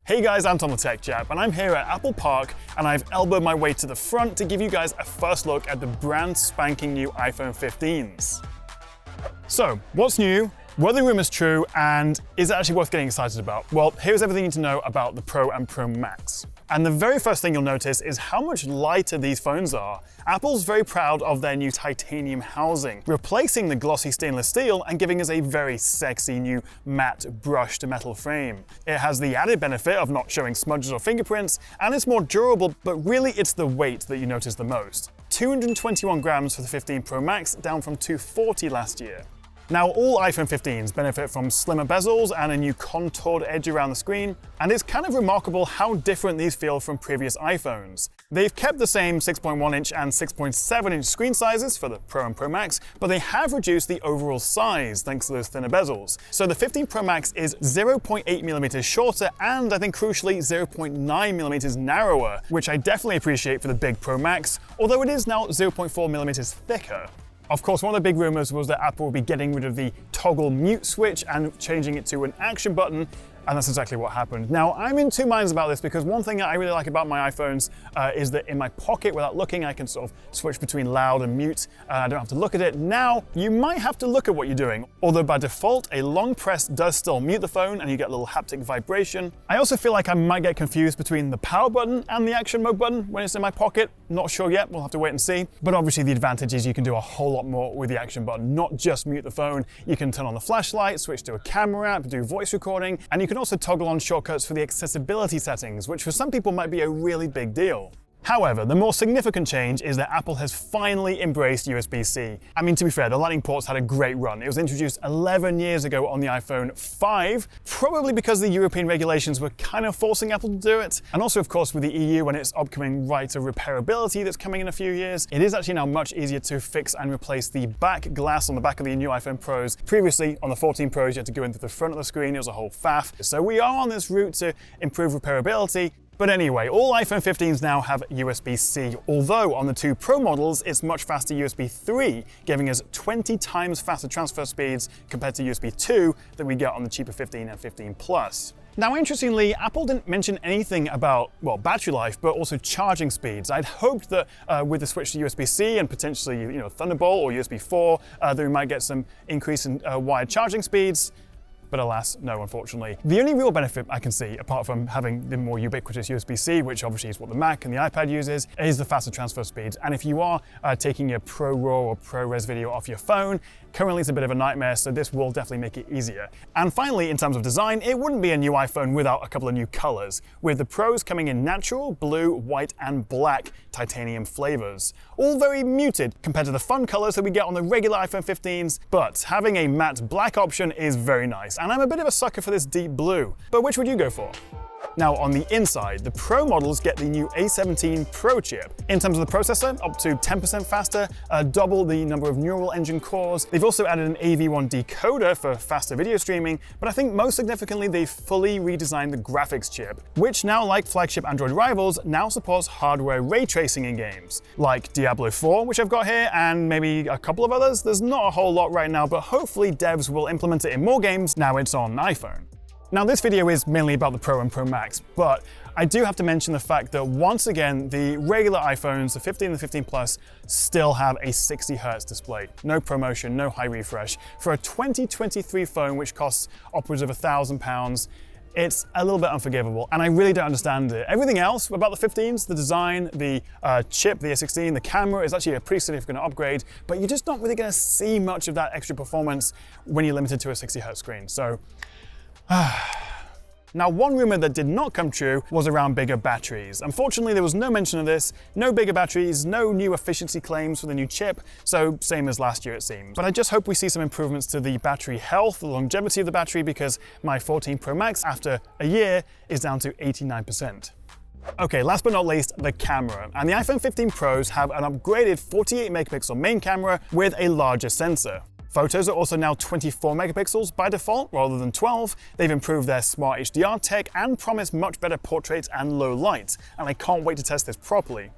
Hey guys, Untitled Tech Chap, and I'm here at Apple Park, and I've elbowed my way to the front to give you guys a first look at the brand spanking new iPhone 15s. So, what's new? Were the rumors true, and is it actually worth getting excited about? Well, here's everything you need to know about the Pro and Pro Max. And the very first thing you'll notice is how much lighter these phones are. Apple's very proud of their new titanium housing, replacing the glossy stainless steel and giving us a very sexy new matte brushed metal frame. It has the added benefit of not showing smudges or fingerprints, and it's more durable, but really it's the weight that you notice the most. 221 grams for the 15 Pro Max, down from 240 last year. Now, all iPhone 15s benefit from slimmer bezels and a new contoured edge around the screen, and it's kind of remarkable how different these feel from previous iPhones. They've kept the same 6.1-inch and 6.7-inch screen sizes for the Pro and Pro Max, but they have reduced the overall size thanks to those thinner bezels. So the 15 Pro Max is 0.8mm shorter and, I think crucially, 0.9mm narrower, which I definitely appreciate for the big Pro Max, although it is now 0.4mm thicker. Of course, one of the big rumors was that Apple would be getting rid of the toggle mute switch and changing it to an action button, and that's exactly what happened. Now, I'm in two minds about this because one thing that I really like about my iPhones is that in my pocket, without looking, I can sort of switch between loud and mute. I don't have to look at it. Now, you might have to look at what you're doing, although by default, a long press does still mute the phone and you get a little haptic vibration. I also feel like I might get confused between the power button and the action mode button when it's in my pocket. Not sure yet, we'll have to wait and see. But obviously the advantage is you can do a whole lot more with the action button, not just mute the phone. You can turn on the flashlight, switch to a camera app, do voice recording, and you can also toggle on shortcuts for the accessibility settings, which for some people might be a really big deal. However, the more significant change is that Apple has finally embraced USB-C. I mean, to be fair, the Lightning ports had a great run. It was introduced 11 years ago on the iPhone 5, probably because the European regulations were kind of forcing Apple to do it. And also, of course, with the EU and its upcoming right of repairability that's coming in a few years, it is actually now much easier to fix and replace the back glass on the back of the new iPhone Pros. Previously, on the 14 Pros, you had to go into the front of the screen. It was a whole faff. So we are on this route to improve repairability. But anyway, all iPhone 15s now have USB-C, although on the two Pro models, it's much faster USB 3, giving us 20 times faster transfer speeds compared to USB 2 that we get on the cheaper 15 and 15 Plus. Now, interestingly, Apple didn't mention anything about, well, battery life, but also charging speeds. I'd hoped that with the switch to USB-C and potentially, Thunderbolt or USB 4, that we might get some increase in wired charging speeds. But alas, no, unfortunately. The only real benefit I can see, apart from having the more ubiquitous USB-C, which obviously is what the Mac and the iPad uses, is the faster transfer speeds. And if you are taking your ProRAW or ProRes video off your phone, currently it's a bit of a nightmare, so this will definitely make it easier. And finally, in terms of design, it wouldn't be a new iPhone without a couple of new colors, with the Pros coming in natural, blue, white, and black titanium flavors. All very muted compared to the fun colors that we get on the regular iPhone 15s, but having a matte black option is very nice. And I'm a bit of a sucker for this deep blue. But which would you go for? Now, on the inside, the Pro models get the new A17 Pro chip. In terms of the processor, up to 10% faster, double the number of neural engine cores. They've also added an AV1 decoder for faster video streaming, but I think most significantly, they've fully redesigned the graphics chip, which now, like flagship Android rivals, now supports hardware ray tracing in games, like Diablo 4, which I've got here, and maybe a couple of others. There's not a whole lot right now, but hopefully devs will implement it in more games now it's on iPhone. Now, this video is mainly about the Pro and Pro Max, but I do have to mention the fact that once again, the regular iPhones, the 15 and the 15 Plus, still have a 60Hz display. No ProMotion, no high refresh. For a 2023 phone, which costs upwards of £1,000, it's a little bit unforgivable, and I really don't understand it. Everything else about the 15s, the design, the chip, the A16, the camera is actually a pretty significant upgrade, but you're just not really going to see much of that extra performance when you're limited to a 60Hz screen. So, Now, one rumor that did not come true was around bigger batteries. Unfortunately, there was no mention of this, no bigger batteries, no new efficiency claims for the new chip, so same as last year it seems. But I just hope we see some improvements to the battery health, the longevity of the battery, because my 14 Pro Max, after a year, is down to 89%. Okay, last but not least, the camera. And the iPhone 15 Pros have an upgraded 48 megapixel main camera with a larger sensor. Photos are also now 24 megapixels by default rather than 12. They've improved their smart HDR tech and promise much better portraits and low light, and I can't wait to test this properly.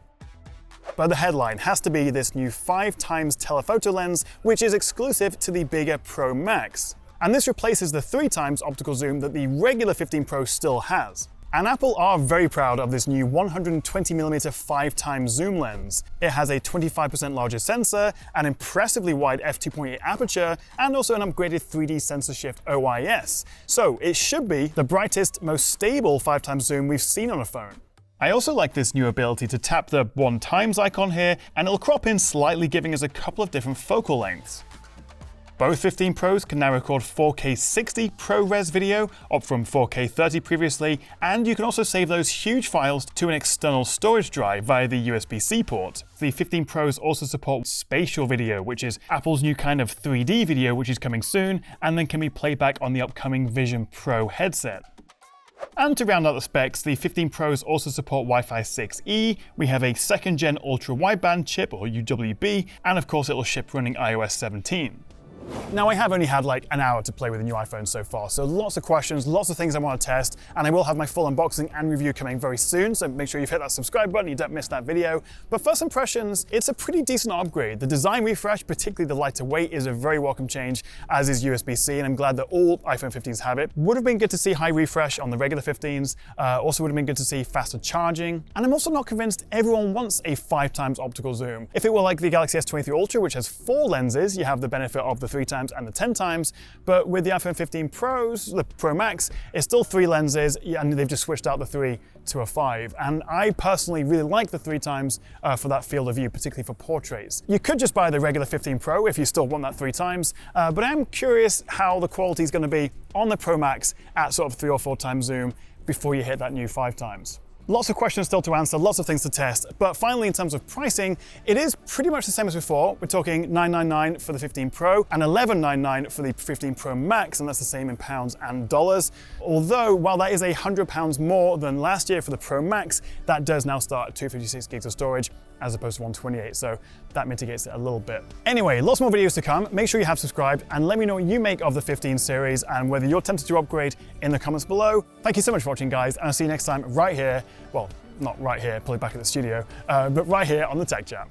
But the headline has to be this new 5x telephoto lens, which is exclusive to the bigger Pro Max. And this replaces the 3x optical zoom that the regular 15 Pro still has. And Apple are very proud of this new 120mm 5x zoom lens. It has a 25% larger sensor, an impressively wide f2.8 aperture, and also an upgraded 3D sensor shift OIS. So it should be the brightest, most stable 5x zoom we've seen on a phone. I also like this new ability to tap the 1x icon here, and it'll crop in slightly, giving us a couple of different focal lengths. Both 15 Pros can now record 4K 60 ProRes video, up from 4K 30 previously, and you can also save those huge files to an external storage drive via the USB-C port. The 15 Pros also support spatial video, which is Apple's new kind of 3D video, which is coming soon, and then can be played back on the upcoming Vision Pro headset. And to round out the specs, the 15 Pros also support Wi-Fi 6E, we have a 2nd gen ultra-wideband chip, or UWB, and of course it'll ship running iOS 17. Now, I have only had like an hour to play with the new iPhone so far, so lots of questions, lots of things I want to test, and I will have my full unboxing and review coming very soon, so make sure you've hit that subscribe button, you don't miss that video. But first impressions, it's a pretty decent upgrade. The design refresh, particularly the lighter weight, is a very welcome change, as is USB-C, and I'm glad that all iPhone 15s have it. Would have been good to see high refresh on the regular 15s, also would have been good to see faster charging, and I'm also not convinced everyone wants a 5x optical zoom. If it were like the Galaxy S23 Ultra, which has 4 lenses, you have the benefit of the 3x and the 10x, but with the iPhone 15 Pros, the Pro Max, it's still 3 lenses, and they've just switched out the 3 to a 5. And I personally really like the 3x for that field of view, particularly for portraits. You could just buy the regular 15 Pro if you still want that 3x, but I'm curious how the quality is going to be on the Pro Max at sort of 3 or 4x zoom before you hit that new 5x. Lots of questions still to answer, lots of things to test, but finally in terms of pricing, it is pretty much the same as before. We're talking $999 for the 15 Pro and $1199 for the 15 Pro Max, and that's the same in pounds and dollars. Although, while that is £100 more than last year for the Pro Max, that does now start at 256 gigs of storage as opposed to 128, so that mitigates it a little bit. Anyway, lots more videos to come. Make sure you have subscribed and let me know what you make of the 15 series and whether you're tempted to upgrade in the comments below. Thank you so much for watching, guys, and I'll see you next time right here. Well, not right here, probably back at the studio, but right here on the Tech Chat.